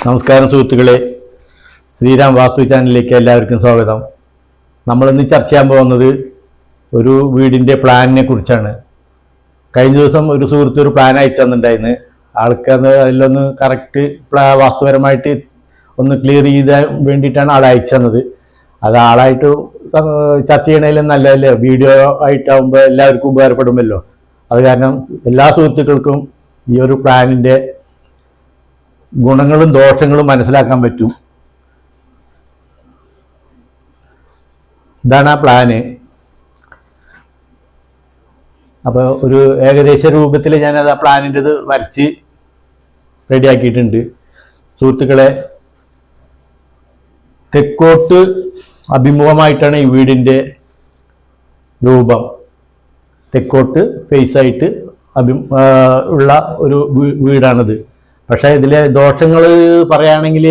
നമസ്കാരം സുഹൃത്തുക്കളെ, ശ്രീരാം വാസ്തു ചാനലിലേക്ക് എല്ലാവർക്കും സ്വാഗതം. നമ്മളിന്ന് ചർച്ച ചെയ്യാൻ പോകുന്നത് ഒരു വീടിൻ്റെ പ്ലാനിനെ കുറിച്ചാണ്. കഴിഞ്ഞ ദിവസം ഒരു സുഹൃത്ത് ഒരു പ്ലാൻ അയച്ചു തന്നിട്ടുണ്ടായിരുന്നു. ആൾക്കത് അതിലൊന്ന് കറക്റ്റ് വാസ്തുപരമായിട്ട് ഒന്ന് ക്ലിയർ ചെയ്താൻ വേണ്ടിയിട്ടാണ് ആൾ അയച്ചു തന്നത്. അത് ആളായിട്ട് ചർച്ച ചെയ്യണതിലും നല്ലതല്ലേ, വീഡിയോ ആയിട്ടാകുമ്പോൾ എല്ലാവർക്കും ഉപകാരപ്പെടുമല്ലോ. അത് കാരണം എല്ലാ സുഹൃത്തുക്കൾക്കും ഈ ഒരു പ്ലാനിൻ്റെ ഗുണങ്ങളും ദോഷങ്ങളും മനസ്സിലാക്കാൻ പറ്റും. ഇതാണ് ആ പ്ലാന്. അപ്പോൾ ഒരു ഏകദേശ രൂപത്തിൽ ഞാനത് ആ പ്ലാനിൻ്റെ ഇത് വരച്ച് റെഡിയാക്കിയിട്ടുണ്ട്. സുഹൃത്തുക്കളെ, തെക്കോട്ട് അഭിമുഖമായിട്ടാണ് ഈ വീടിൻ്റെ രൂപം. തെക്കോട്ട് ഫേസായിട്ട് ഉള്ള ഒരു വീടാണിത്. പക്ഷേ ഇതിലെ ദോഷങ്ങൾ പറയുകയാണെങ്കിൽ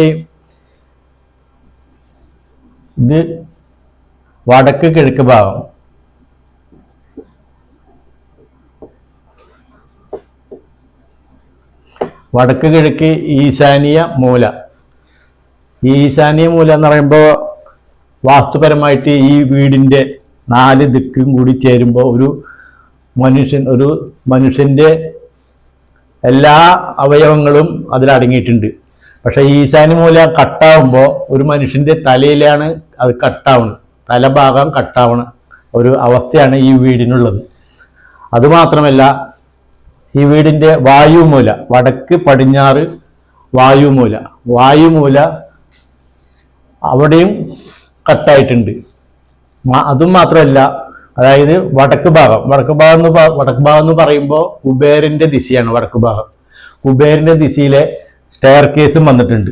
ഇത് വടക്ക് കിഴക്ക് ഭാഗം, വടക്ക് കിഴക്ക് ഈശാനീയ മൂല. ഈ ഈശാനീയ മൂല എന്ന് പറയുമ്പോൾ വാസ്തുപരമായിട്ട് ഈ വീടിൻ്റെ 4 ദിക്കും കൂടി ചേരുമ്പോൾ ഒരു മനുഷ്യൻ്റെ എല്ലാ അവയവങ്ങളും അതിലടങ്ങിയിട്ടുണ്ട്. പക്ഷേ ഈശാന്യ മൂല കട്ടാവുമ്പോൾ ഒരു മനുഷ്യൻ്റെ തലയിലാണ് അത് കട്ടാവണം, തലഭാഗം കട്ടാവണ ഒരു അവസ്ഥയാണ് ഈ വീടിനുള്ളത്. അതുമാത്രമല്ല, ഈ വീടിൻ്റെ വായുമൂല, വടക്ക് പടിഞ്ഞാറ് വായുമൂല അവിടെയും കട്ടായിട്ടുണ്ട്. അതും മാത്രമല്ല, അതായത് വടക്ക് ഭാഗം എന്ന് പറയുമ്പോൾ കുബേരൻ്റെ ദിശയാണ് വടക്ക് ഭാഗം. കുബേരൻ്റെ ദിശയിലെ സ്റ്റെയർ കേസും വന്നിട്ടുണ്ട്.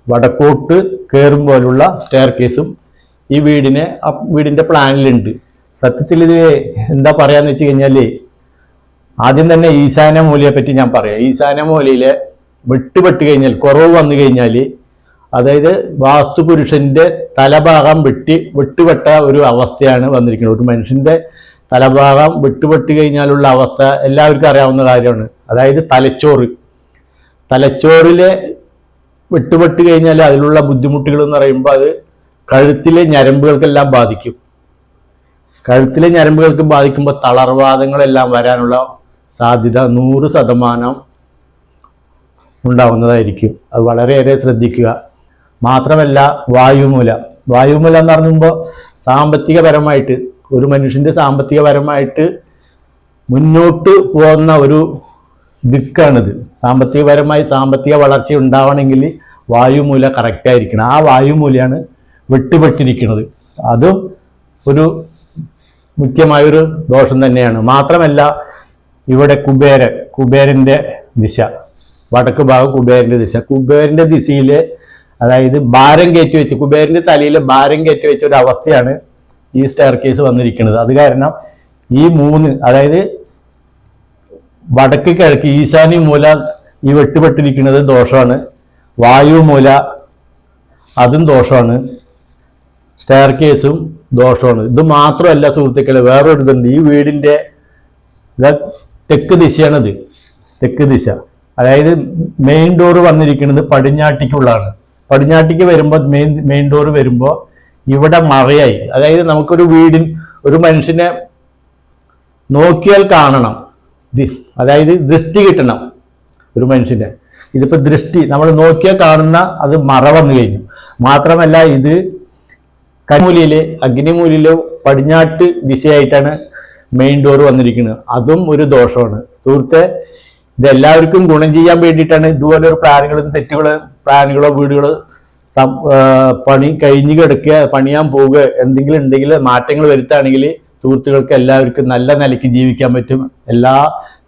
വടക്കോട്ട് കയറുമ്പോഴുള്ള സ്റ്റെയർ കേസും ഈ വീടിൻ്റെ പ്ലാനിലുണ്ട്. സത്യത്തിൽ ഇത് എന്താ പറയാന്ന് വെച്ച് കഴിഞ്ഞാൽ, ആദ്യം തന്നെ ഈശാന്യ മൂലയെ പറ്റി ഞാൻ പറയാം. ഈശാന്യ മൂലയിലെ വെട്ടുപെട്ട് കഴിഞ്ഞാൽ, കുറവ് വന്നു കഴിഞ്ഞാൽ, അതായത് വാസ്തുപുരുഷന്റെ തലഭാഗം വെട്ടുപെട്ട ഒരു അവസ്ഥയാണ് വന്നിരിക്കുന്നത്. ഒരു മനുഷ്യന്റെ തലഭാഗം വെട്ടുപെട്ട് കഴിഞ്ഞാലുള്ള അവസ്ഥ എല്ലാവർക്കും അറിയാവുന്ന കാര്യമാണ്. അതായത് തലച്ചോറിലെ വെട്ടുപെട്ട് കഴിഞ്ഞാൽ അതിലുള്ള ബുദ്ധിമുട്ടുകൾ എന്ന് പറയുമ്പോൾ അത് കഴുത്തിലെ ഞരമ്പുകൾക്കെല്ലാം ബാധിക്കും. കഴുത്തിലെ ഞരമ്പുകൾക്ക് ബാധിക്കുമ്പോൾ തളർവാദങ്ങളെല്ലാം വരാനുള്ള സാധ്യത 100% ഉണ്ടാവുന്നതായിരിക്കും. അത് വളരെയേറെ ശ്രദ്ധിക്കുക. മാത്രമല്ല, വായുമൂല എന്ന് പറയുമ്പോൾ സാമ്പത്തികപരമായിട്ട് ഒരു മനുഷ്യൻ്റെ സാമ്പത്തികപരമായിട്ട് മുന്നോട്ട് പോകുന്ന ഒരു ദിക്കാണിത്. സാമ്പത്തിക വളർച്ച ഉണ്ടാവണമെങ്കിൽ വായുമൂല കറക്റ്റായിരിക്കണം. ആ വായുമൂലയാണ് വെട്ടുപെട്ടിരിക്കുന്നത്. അതും ഒരു മുഖ്യമായൊരു ദോഷം തന്നെയാണ്. മാത്രമല്ല, ഇവിടെ കുബേരൻ്റെ ദിശ, വടക്ക് ഭാഗം കുബേരൻ്റെ ദിശയിൽ, അതായത് ഭാരം കയറ്റി വെച്ച് കുബേരൻ്റെ തലയിൽ ഭാരം കയറ്റി വെച്ച ഒരു അവസ്ഥയാണ് ഈ സ്റ്റെയർ കേസ് വന്നിരിക്കുന്നത്. അത് കാരണം ഈ 3, അതായത് വടക്ക് കിഴക്ക് ഈശാന്യ മൂല ഈ വെട്ടുപെട്ടിരിക്കുന്നത് ദോഷമാണ്. വായുമൂല അതും ദോഷമാണ്. സ്റ്റെയർ കേസും ദോഷമാണ്. ഇത് മാത്രമല്ല സുഹൃത്തുക്കളെ, വേറൊരു ഇതുണ്ട്. ഈ വീടിൻ്റെ തെക്ക് ദിശയാണിത്. തെക്ക് ദിശ, അതായത് മെയിൻ ഡോറ് വന്നിരിക്കുന്നത് പടിഞ്ഞാട്ടിക്കുള്ളതാണ്. പടിഞ്ഞാട്ടിക്ക് വരുമ്പോൾ മെയിൻ ഡോറ് വരുമ്പോൾ ഇവിടെ മറയായി, അതായത് നമുക്കൊരു ഒരു മനുഷ്യനെ നോക്കിയാൽ കാണണം, അതായത് ദൃഷ്ടി കിട്ടണം ഒരു മനുഷ്യനെ. ഇതിപ്പോൾ ദൃഷ്ടി നമ്മൾ നോക്കിയാൽ കാണുന്ന അത് മറ വന്നു കഴിഞ്ഞു. മാത്രമല്ല, ഇത് അഗ്നിമൂലയിലെ പടിഞ്ഞാട്ട് ദിശയായിട്ടാണ് മെയിൻ ഡോർ വന്നിരിക്കുന്നത്. അതും ഒരു ദോഷമാണ് സുഹൃത്തെ. ഇതെല്ലാവർക്കും ഗുണം ചെയ്യാൻ വേണ്ടിയിട്ടാണ് ഇതുപോലൊരു പ്ലാനുകളോ വീടുകളോ പണി കഴിഞ്ഞ് കിടക്കുക, പണിയാൻ പോവുക, എന്തെങ്കിലും ഉണ്ടെങ്കിൽ മാറ്റങ്ങൾ വരുത്തുകയാണെങ്കിൽ സുഹൃത്തുക്കൾക്ക് എല്ലാവർക്കും നല്ല നിലയ്ക്ക് ജീവിക്കാൻ പറ്റും. എല്ലാ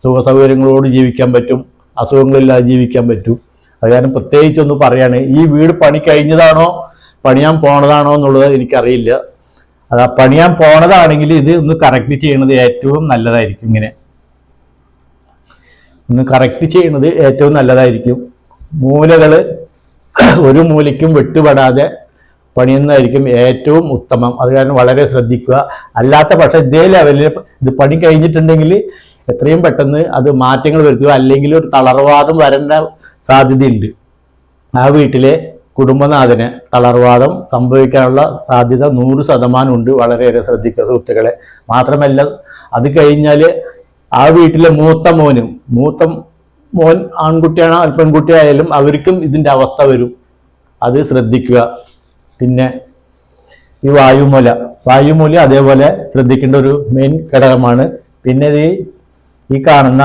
സുഖ സൗകര്യങ്ങളോട് ജീവിക്കാൻ പറ്റും, അസുഖങ്ങളില്ലാതെ ജീവിക്കാൻ പറ്റും. അത് കാരണം പ്രത്യേകിച്ചൊന്ന് പറയാണ്, ഈ വീട് പണി കഴിഞ്ഞതാണോ പണിയാൻ പോണതാണോ എന്നുള്ളത് എനിക്കറിയില്ല. അത് പണിയാൻ പോണതാണെങ്കിൽ ഇത് ഒന്ന് കറക്റ്റ് ചെയ്യണത് ഏറ്റവും നല്ലതായിരിക്കും. ഒന്ന് കറക്റ്റ് ചെയ്യുന്നത് ഏറ്റവും നല്ലതായിരിക്കും. മൂലകൾ ഒരു മൂലയ്ക്കും വെട്ടുപെടാതെ പണിയുന്നതായിരിക്കും ഏറ്റവും ഉത്തമം. അത് കാരണം വളരെ ശ്രദ്ധിക്കുക. അല്ലാത്ത പക്ഷേ ഇതേ ലെവലിൽ ഇത് പണി കഴിഞ്ഞിട്ടുണ്ടെങ്കിൽ എത്രയും പെട്ടെന്ന് അത് മാറ്റങ്ങൾ വരുത്തുക, അല്ലെങ്കിൽ ഒരു തളർവാദം വരേണ്ട സാധ്യതയുണ്ട്. ആ വീട്ടിലെ കുടുംബനാഥന് തളർവാദം സംഭവിക്കാനുള്ള സാധ്യത 100% ഉണ്ട്. വളരെയേറെ ശ്രദ്ധിക്കുക സുഹൃത്തുക്കളെ. മാത്രമല്ല, അത് കഴിഞ്ഞാൽ ആ വീട്ടിലെ മൂത്ത മോൻ ആൺകുട്ടിയാണോ പെൺകുട്ടിയായാലും അവർക്കും ഇതിൻ്റെ അവസ്ഥ വരും. അത് ശ്രദ്ധിക്കുക. പിന്നെ ഈ വായുമൂല അതേപോലെ ശ്രദ്ധിക്കേണ്ട ഒരു മെയിൻ ഘടകമാണ്. പിന്നെ ഈ കാണുന്ന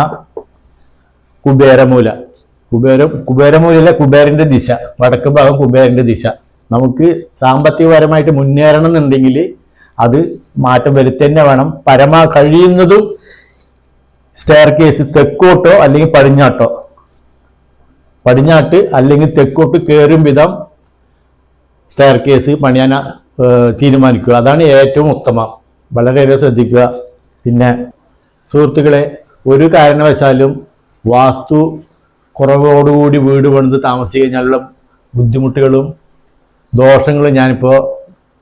കുബേരമൂലയിലെ കുബേരന്റെ ദിശ, വടക്ക് ഭാഗം കുബേരന്റെ ദിശ. നമുക്ക് സാമ്പത്തികപരമായിട്ട് മുന്നേറണം എന്നുണ്ടെങ്കിൽ അത് മാറ്റം വരുത്തന്നെ വേണം. കഴിയുന്നതും സ്റ്റെയർ കേസ് തെക്കോട്ടോ അല്ലെങ്കിൽ പടിഞ്ഞാട്ട് അല്ലെങ്കിൽ തെക്കോട്ട് കയറും വിധം സ്റ്റെയർ കേസ് പണിയാൻ തീരുമാനിക്കുക. അതാണ് ഏറ്റവും ഉത്തമം. വളരെയേറെ ശ്രദ്ധിക്കുക. പിന്നെ സുഹൃത്തുക്കളെ, ഒരു കാരണവശാലും വാസ്തു കുറവോടുകൂടി വീട് പണിത് താമസിച്ചു കഴിഞ്ഞാലുള്ള ബുദ്ധിമുട്ടുകളും ദോഷങ്ങളും ഞാനിപ്പോൾ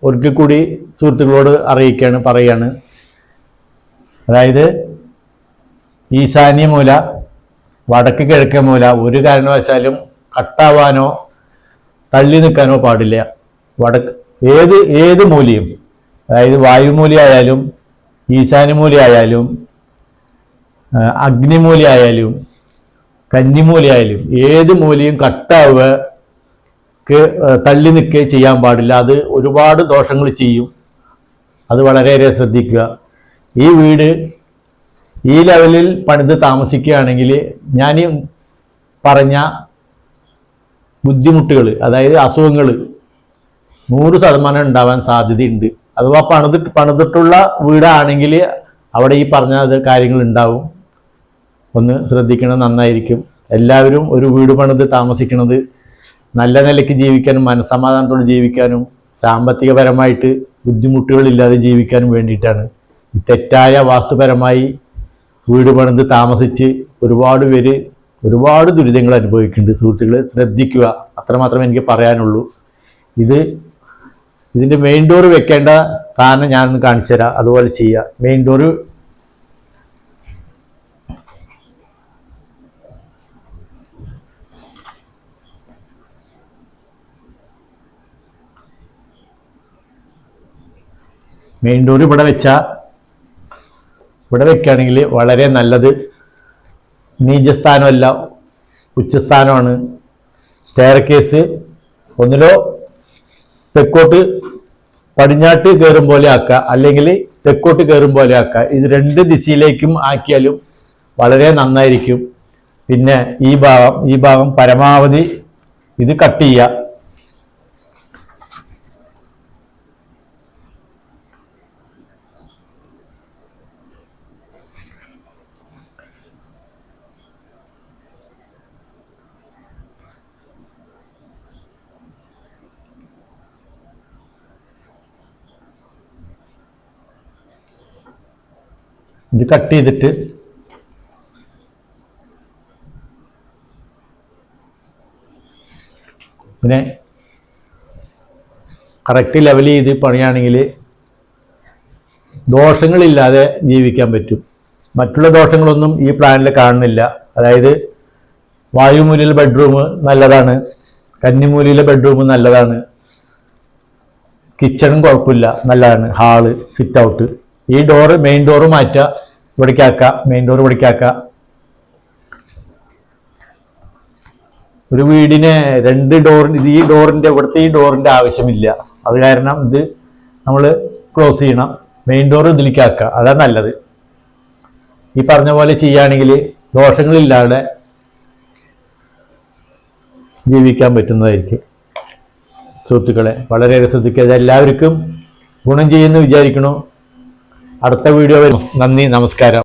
ഒരിക്കൽ കൂടി സുഹൃത്തുക്കളോട് പറയുകയാണ്. അതായത് ഈശാന്യ മൂല, വടക്ക് കിഴക്കേ മൂല ഒരു കാരണവശാലും കട്ടാവാനോ തള്ളി നിൽക്കാനോ പാടില്ല. ഏത് മൂലയും, അതായത് വായുമൂലയായാലും ഈശാന്യമൂലയായാലും അഗ്നിമൂലയായാലും കന്നിമൂലയായാലും ഏത് മൂലയും തള്ളി നിൽക്കുകയും ചെയ്യാൻ പാടില്ല. അത് ഒരുപാട് ദോഷങ്ങൾ ചെയ്യും. അത് വളരെയേറെ ശ്രദ്ധിക്കുക. ഈ വീട് ഈ ലെവലിൽ പണിത് താമസിക്കുകയാണെങ്കിൽ ഞാൻ പറഞ്ഞ ബുദ്ധിമുട്ടുകൾ, അതായത് അസുഖങ്ങൾ 100% ഉണ്ടാവാൻ സാധ്യതയുണ്ട്. അഥവാ പണിതിട്ടുള്ള വീടാണെങ്കിൽ അവിടെ ഈ പറഞ്ഞ കാര്യങ്ങൾ ഉണ്ടാവും. ഒന്ന് ശ്രദ്ധിക്കണം, നന്നായിരിക്കും. എല്ലാവരും ഒരു വീട് പണിത് താമസിക്കുന്നത് നല്ല നിലയ്ക്ക് ജീവിക്കാനും മനസ്സമാധാനത്തോടെ ജീവിക്കാനും സാമ്പത്തികപരമായിട്ട് ബുദ്ധിമുട്ടുകളില്ലാതെ ജീവിക്കാനും വേണ്ടിയിട്ടാണ്. ഈ തെറ്റായ വാസ്തുപരമായി വീട് പണിത് താമസിച്ച് ഒരുപാട് പേര് ഒരുപാട് ദുരിതങ്ങൾ അനുഭവിക്കുന്നുണ്ട്. സുഹൃത്തുക്കളെ, ശ്രദ്ധിക്കുക. അത്രമാത്രമേ എനിക്ക് പറയാനുള്ളൂ. ഇതിൻ്റെ മെയിൻ ഡോർ വെക്കേണ്ട സ്ഥാനം ഞാനൊന്ന് കാണിച്ചു തരാം. അതുപോലെ ചെയ്യുക. മെയിൻ ഡോറ് ഇവിടെ വെക്കുകയാണെങ്കിൽ വളരെ നല്ലത്. നീചസ്ഥാനമല്ല, ഉച്ചസ്ഥാനമാണ്. സ്റ്റെയർ കേസ് ഒന്നിലോ തെക്കോട്ട് പടിഞ്ഞാട്ട് കയറും പോലെ ആക്കുക, അല്ലെങ്കിൽ തെക്കോട്ട് കയറും പോലെ ആക്കുക. ഇത് 2 ദിശയിലേക്കും ആക്കിയാലും വളരെ നന്നായിരിക്കും. പിന്നെ ഈ ഭാഗം പരമാവധി ഇത് കട്ട് ചെയ്യുക. ഇത് കട്ട് ചെയ്തിട്ട് പിന്നെ കറക്റ്റ് ലെവൽ ചെയ്ത് പണിയാണെങ്കിൽ ദോഷങ്ങളില്ലാതെ ജീവിക്കാൻ പറ്റും. മറ്റുള്ള ദോഷങ്ങളൊന്നും ഈ പ്ലാനിൽ കാണുന്നില്ല. അതായത് വായുമൂലയിലെ ബെഡ്റൂം നല്ലതാണ്, കന്നിമൂലയിലെ ബെഡ്റൂം നല്ലതാണ്, കിച്ചണും കുഴപ്പമില്ല, നല്ലതാണ്, ഹാള്, സിറ്റ് ഔട്ട്. ഈ മെയിൻ ഡോറ് മാറ്റുക, മെയിൻ ഡോർ ഇവിടേക്കാക്കുക. ഒരു വീടിന് 2 ഡോർ, ഈ ഡോറിന്റെ ആവശ്യമില്ല. അത് കാരണം ഇത് നമ്മൾ ക്ലോസ് ചെയ്യണം. മെയിൻ ഡോർ ഇതിലേക്കാക്കുക. അതാണ് നല്ലത്. ഈ പറഞ്ഞ പോലെ ചെയ്യുകയാണെങ്കിൽ ദോഷങ്ങളില്ലാതെ ജീവിക്കാൻ പറ്റുന്നതായിരിക്കും. സുഹൃത്തുക്കളെ, വളരെയേറെ ശ്രദ്ധിക്കുക. ഇതെല്ലാവർക്കും ഗുണം ചെയ്യുമെന്ന് വിചാരിക്കണു. അടുത്ത വീഡിയോ വരും. നന്ദി, നമസ്കാരം.